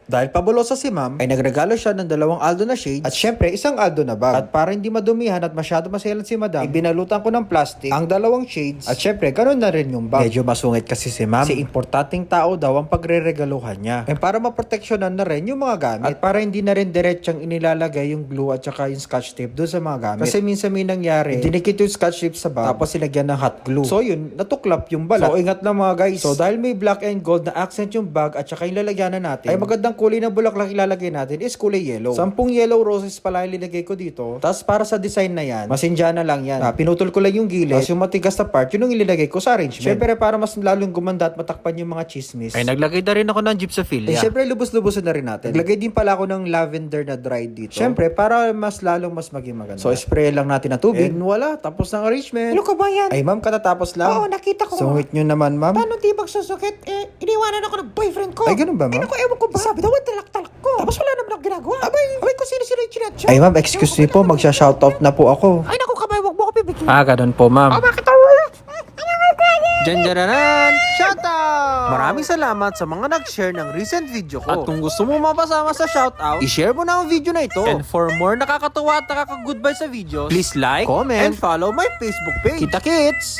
Dahil pabulosa si ma'am, ay nagregalo siya ng 2 Aldo na shades at syempre isang Aldo na bag. At para hindi madumihan at masyado maselan si madam, ay binalutan ko ng plastic ang 2 shades at syempre ganun na rin yung bag. Medyo masungit kasi si ma'am. Si importanteng tao daw ang pagre-regaluhan niya. And para maproteksyonan na rin yung mga gamit. At para hindi na rin diretsang inilalagay yung glue at saka yung scotch tape doon sa mga gamit. Kasi minsan may nangyari, dinikit yung scotch tape sa bag tapos silagyan ng hot glue. So yun, natuklap yung balat. So ingat na mga guys. So dahil may black and gold na accent yung bag at saka yung lalagyanan natin, ay magandang kulay na bulaklak ilalagay natin is kulay yellow. 10 yellow roses pala yung linagay ko dito. Tapos para sa design na yan, masinja na lang yan. Pinutol ko lang yung gilid. Tapos yung matigas na part, yun yung ilalagay ko sa arrangement. Syempre para mas lalong gumanda at matakpan yung mga chismis, ay naglagay na rin ako ng gypsophilia. Syempre lubos-lubosin na rin natin. Naglagay din pala ako ng lavender na dried dito. Syempre para mas lalong mas maging maganda. So spray lang natin na tubig. And wala, tapos ng arrangement. Ano ka ba yan? Ay ma'am, katatapos lang. Oo, nakita ko. Sungit nyo naman ma'am. Paano di magsusukit? Iniwanan ako ng boyfriend ko. Ay ganun ba ma'am? Ay naku, ewan ko ba? Sabi daw, talak-talak ko. Tapos wala naman ako ginagawa. Abay kung sino-sino yung chinatcha. Ay ma'am, excuse me po, magsha-shoutout na po ako. Ay naku, kabay, wag mo ko pibigyan. Ganun po ma'am. Bakit ako? Janjaranan! Shoutout! Maraming salamat sa mga nag-share ng recent video ko. At kung gusto mo mapasama sa shoutout, i-share mo na ang video na ito. And for more nakakatuwa at nakaka-goodbye sa video, please like, comment, and follow my Facebook page. Kita kits!